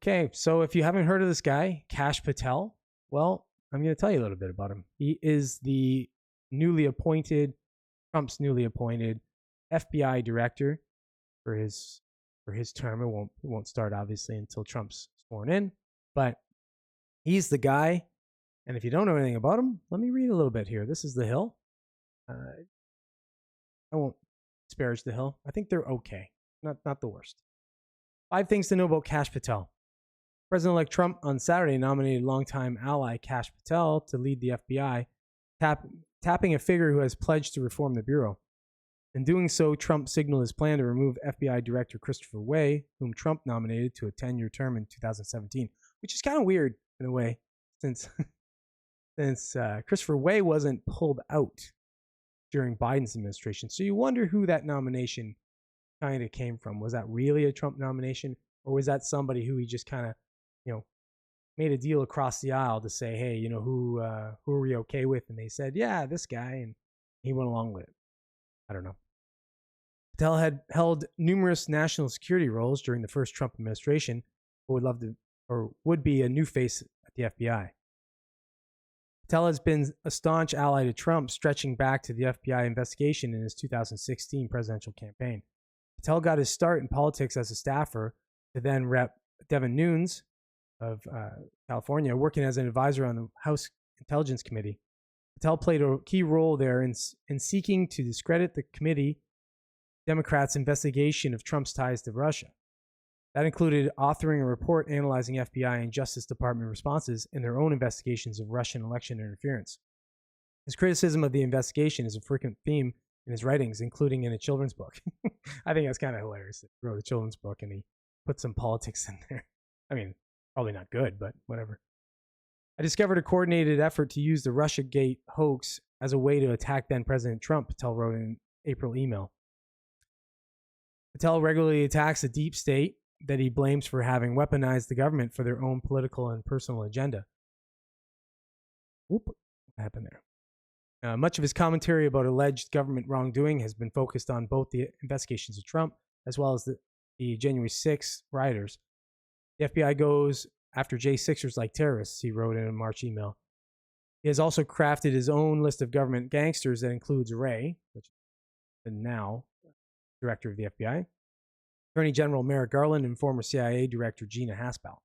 Okay, so if you haven't heard of this guy, Kash Patel, well, I'm going to tell you a little bit about him. He is the Trump's newly appointed FBI director for his term. It won't start obviously until Trump's sworn in, but he's the guy. And if you don't know anything about him, let me read a little bit here. This is The Hill. I won't disparage The Hill. I think they're okay, not the worst. 5 things to know about Kash Patel. President-elect Trump on Saturday nominated longtime ally Kash Patel to lead the FBI, tapping a figure who has pledged to reform the Bureau. In doing so, Trump signaled his plan to remove FBI Director Christopher Wray, whom Trump nominated to a 10-year term in 2017, which is kind of weird in a way, since Christopher Wray wasn't pulled out during Biden's administration. So you wonder who that nomination kind of came from. Was that really a Trump nomination, or was that somebody who he just kind of, made a deal across the aisle to say, hey, who are we okay with? And they said, yeah, this guy, and he went along with it. I don't know. Patel had held numerous national security roles during the first Trump administration, but would be a new face at the FBI. Patel has been a staunch ally to Trump, stretching back to the FBI investigation in his 2016 presidential campaign. Patel got his start in politics as a staffer to then Rep. Devin Nunes of California, working as an advisor on the House Intelligence Committee. Patel played a key role there in seeking to discredit the committee Democrats' investigation of Trump's ties to Russia. That included authoring a report analyzing FBI and Justice Department responses in their own investigations of Russian election interference. His criticism of the investigation is a frequent theme in his writings, including in a children's book. I think that's kind of hilarious. He wrote a children's book and he put some politics in there. I mean, probably not good, but whatever. I discovered a coordinated effort to use the Russiagate hoax as a way to attack then President Trump, Patel wrote in an April email. Patel regularly attacks the deep state that he blames for having weaponized the government for their own political and personal agenda. What happened there? Much of his commentary about alleged government wrongdoing has been focused on both the investigations of Trump as well as the January 6th rioters. The FBI goes after J6ers like terrorists, he wrote in a March email. He has also crafted his own list of government gangsters that includes Wray, which is now director of the FBI, Attorney General Merrick Garland, and former CIA Director Gina Haspel.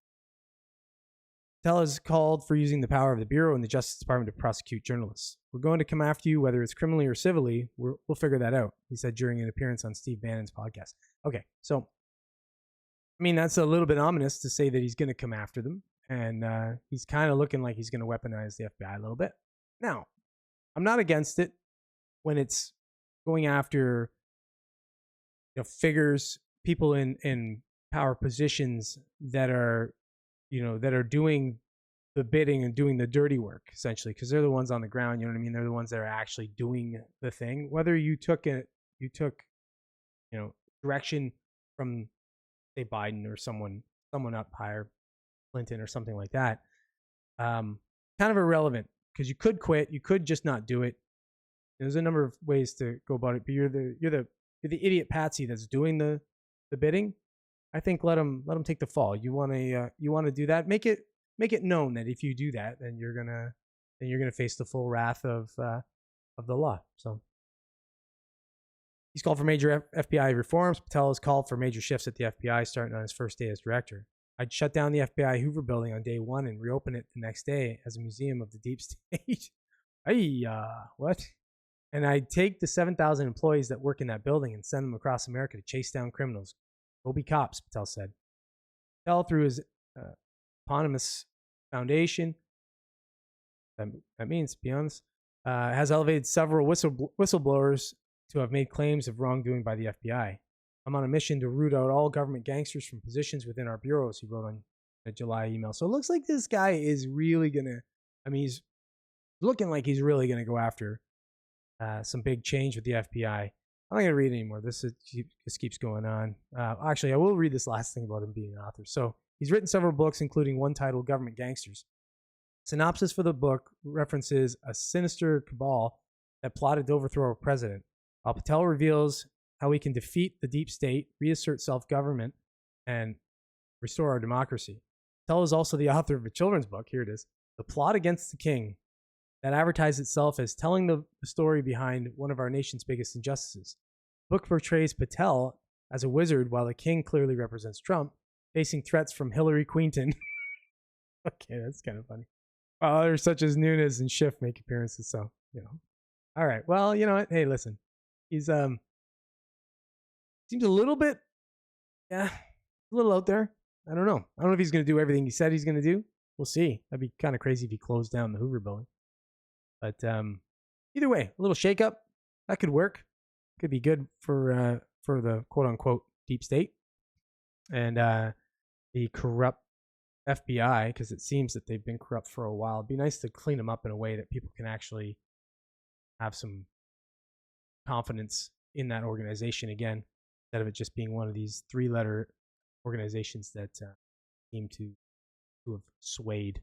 Patel has called for using the power of the Bureau and the Justice Department to prosecute journalists. We're going to come after you, whether it's criminally or civilly. We'll figure that out, he said during an appearance on Steve Bannon's podcast. Okay, so I mean, that's a little bit ominous to say that he's going to come after them. And he's kind of looking like he's going to weaponize the FBI a little bit. Now, I'm not against it when it's going after figures, people in power positions that are, that are doing the bidding and doing the dirty work, essentially, because they're the ones on the ground. You know what I mean? They're the ones that are actually doing the thing. Whether you took direction from, say, Biden or someone up higher, Clinton or something like that, kind of irrelevant, because you could quit, you could just not do it. There's a number of ways to go about it, but you're the idiot patsy that's doing the bidding. I think let them take the fall. You want to do that, make it known that if you do that, then you're gonna face the full wrath of the law. So he's called for major FBI reforms. Patel has called for major shifts at the FBI starting on his first day as director. I'd shut down the FBI Hoover building on day 1 and reopen it the next day as a museum of the deep state. What? And I'd take the 7,000 employees that work in that building and send them across America to chase down criminals. Go be cops, Patel said. Patel, through his eponymous foundation, that means, to be honest, has elevated several whistleblowers to have made claims of wrongdoing by the FBI. I'm on a mission to root out all government gangsters from positions within our bureaus, he wrote on a July email. So it looks like this guy is really he's looking like he's really going to go after some big change with the FBI. I'm not going to read anymore. This keeps going on. Actually, I will read this last thing about him being an author. So he's written several books, including one titled Government Gangsters. Synopsis for the book references a sinister cabal that plotted to overthrow a president, while Patel reveals how we can defeat the deep state, reassert self-government, and restore our democracy. Patel is also the author of a children's book. Here it is. The Plot Against the King, that advertised itself as telling the story behind one of our nation's biggest injustices. The book portrays Patel as a wizard, while the king clearly represents Trump, facing threats from Hillary Clinton. Okay, that's kind of funny. Others such as Nunes and Schiff make appearances, so, you know. All right, well, you know what? Hey, listen. He's, seems a little bit, a little out there. I don't know. I don't know if he's going to do everything he said he's going to do. We'll see. That'd be kind of crazy if he closed down the Hoover building. But either way, a little shakeup that could work. Could be good for the quote unquote deep state and the corrupt FBI, because it seems that they've been corrupt for a while. It'd be nice to clean them up in a way that people can actually have some confidence in that organization again, instead of it just being one of these 3-letter organizations that seem to have swayed